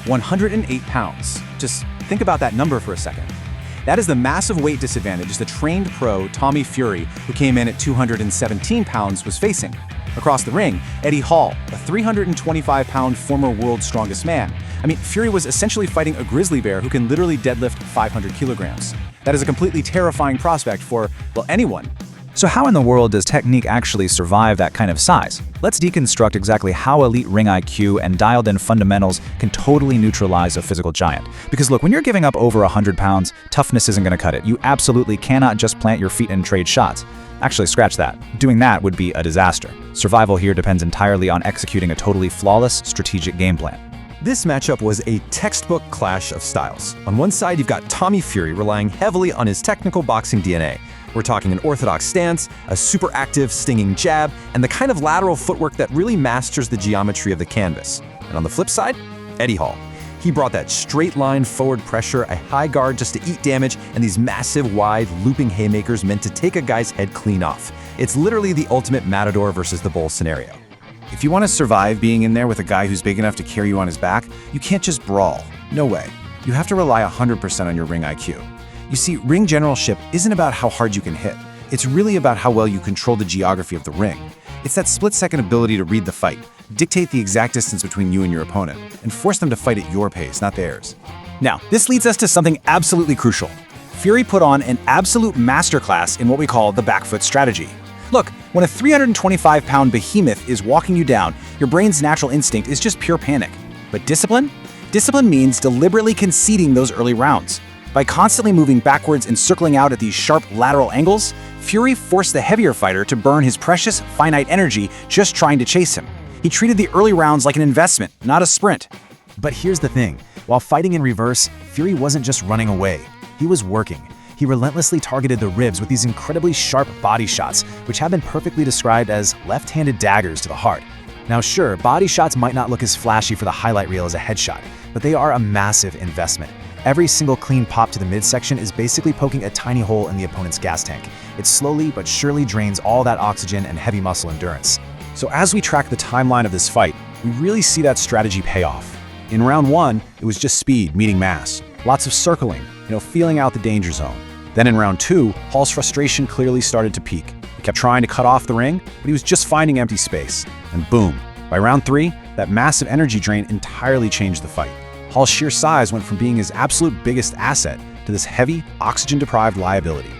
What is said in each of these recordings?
108 pounds. Just think about that number for a second. That is the massive weight disadvantage the trained pro Tommy Fury, who came in at 217 pounds, was facing. Across the ring, Eddie Hall, a 325-pound former world's strongest man. I mean, Fury was essentially fighting a grizzly bear who can literally deadlift 500 kilograms. That is a completely terrifying prospect for, well, anyone. So how in the world does technique actually survive that kind of size? Let's deconstruct exactly how elite ring IQ and dialed-in fundamentals can totally neutralize a physical giant. Because look, when you're giving up over 100 pounds, toughness isn't going to cut it. You absolutely cannot just plant your feet and trade shots. Actually, scratch that. Doing that would be a disaster. Survival here depends entirely on executing a totally flawless strategic game plan. This matchup was a textbook clash of styles. On one side, you've got Tommy Fury relying heavily on his technical boxing DNA. We're talking an orthodox stance, a super active, stinging jab, and the kind of lateral footwork that really masters the geometry of the canvas. And on the flip side, Eddie Hall. He brought that straight line forward pressure, a high guard just to eat damage, and these massive, wide, looping haymakers meant to take a guy's head clean off. It's literally the ultimate matador versus the bull scenario. If you want to survive being in there with a guy who's big enough to carry you on his back, you can't just brawl. No way. You have to rely 100% on your ring IQ. You see, ring generalship isn't about how hard you can hit. It's really about how well you control the geography of the ring. It's that split-second ability to read the fight, dictate the exact distance between you and your opponent, and force them to fight at your pace, not theirs. Now, this leads us to something absolutely crucial. Fury put on an absolute masterclass in what we call the back foot strategy. Look, when a 325-pound behemoth is walking you down, your brain's natural instinct is just pure panic. But discipline? Discipline means deliberately conceding those early rounds. By constantly moving backwards and circling out at these sharp lateral angles, Fury forced the heavier fighter to burn his precious, finite energy just trying to chase him. He treated the early rounds like an investment, not a sprint. But here's the thing. While fighting in reverse, Fury wasn't just running away. He was working. He relentlessly targeted the ribs with these incredibly sharp body shots, which have been perfectly described as left-handed daggers to the heart. Now sure, body shots might not look as flashy for the highlight reel as a headshot, but they are a massive investment. Every single clean pop to the midsection is basically poking a tiny hole in the opponent's gas tank. It slowly but surely drains all that oxygen and heavy muscle endurance. So as we track the timeline of this fight, we really see that strategy pay off. In round one, it was just speed meeting mass. Lots of circling, feeling out the danger zone. Then in round two, Hall's frustration clearly started to peak. He kept trying to cut off the ring, but he was just finding empty space. And boom, by round three, that massive energy drain entirely changed the fight. Hall's sheer size went from being his absolute biggest asset to this heavy, oxygen-deprived liability.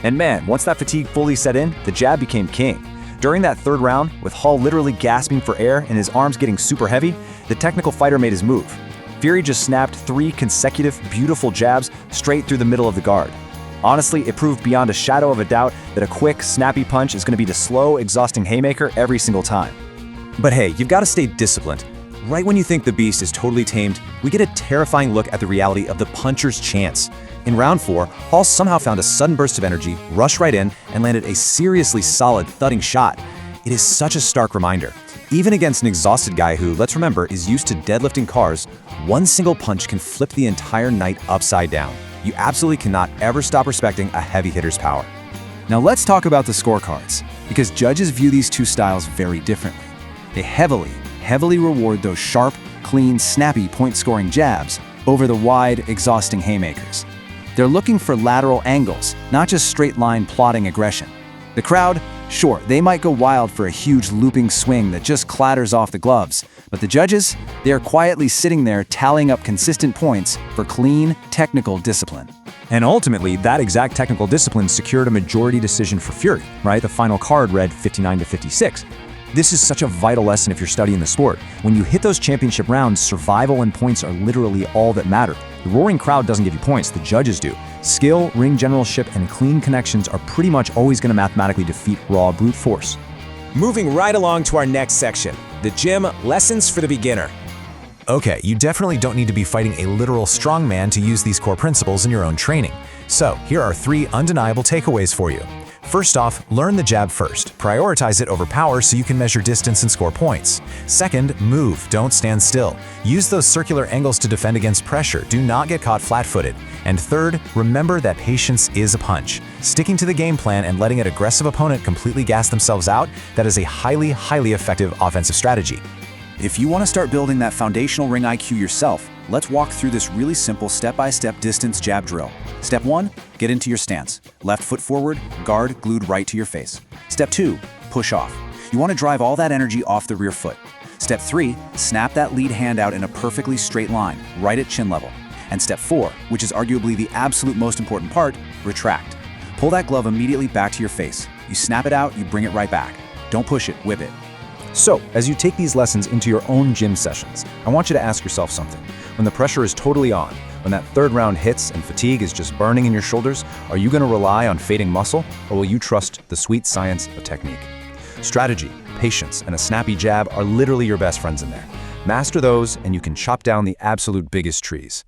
And man, once that fatigue fully set in, the jab became king. During that third round, with Hall literally gasping for air and his arms getting super heavy, the technical fighter made his move. Fury just snapped 3 consecutive, beautiful jabs straight through the middle of the guard. Honestly, it proved beyond a shadow of a doubt that a quick, snappy punch is going to be the slow, exhausting haymaker every single time. But hey, you've got to stay disciplined. Right when you think the beast is totally tamed, we get a terrifying look at the reality of the puncher's chance. In round 4, Hall somehow found a sudden burst of energy, rushed right in, and landed a seriously solid, thudding shot. It is such a stark reminder. Even against an exhausted guy who, let's remember, is used to deadlifting cars, one single punch can flip the entire night upside down. You absolutely cannot ever stop respecting a heavy hitter's power. Now let's talk about the scorecards, because judges view these two styles very differently. They heavily reward those sharp, clean, snappy point-scoring jabs over the wide, exhausting haymakers. They're looking for lateral angles, not just straight-line plodding aggression. The crowd, sure, they might go wild for a huge looping swing that just clatters off the gloves, but the judges, they are quietly sitting there tallying up consistent points for clean, technical discipline. And ultimately, that exact technical discipline secured a majority decision for Fury, right? The final card read 59-56. This is such a vital lesson if you're studying the sport. When you hit those championship rounds, survival and points are literally all that matter. The roaring crowd doesn't give you points, the judges do. Skill, ring generalship, and clean connections are pretty much always going to mathematically defeat raw brute force. Moving right along to our next section, the gym lessons for the beginner. Okay, you definitely don't need to be fighting a literal strongman to use these core principles in your own training. So, here are 3 undeniable takeaways for you. First off, learn the jab first. Prioritize it over power so you can measure distance and score points. Second, move, don't stand still. Use those circular angles to defend against pressure. Do not get caught flat-footed. And third, remember that patience is a punch. Sticking to the game plan and letting an aggressive opponent completely gas themselves out, that is a highly effective offensive strategy. If you want to start building that foundational ring IQ yourself, let's walk through this really simple step-by-step distance jab drill. Step 1, get into your stance. Left foot forward, guard glued right to your face. Step 2, push off. You want to drive all that energy off the rear foot. Step 3, snap that lead hand out in a perfectly straight line, right at chin level. And step 4, which is arguably the absolute most important part, retract. Pull that glove immediately back to your face. You snap it out, you bring it right back. Don't push it, whip it. So, as you take these lessons into your own gym sessions, I want you to ask yourself something. When the pressure is totally on, when that third round hits and fatigue is just burning in your shoulders, are you going to rely on fading muscle, or will you trust the sweet science of technique? Strategy, patience, and a snappy jab are literally your best friends in there. Master those, and you can chop down the absolute biggest trees.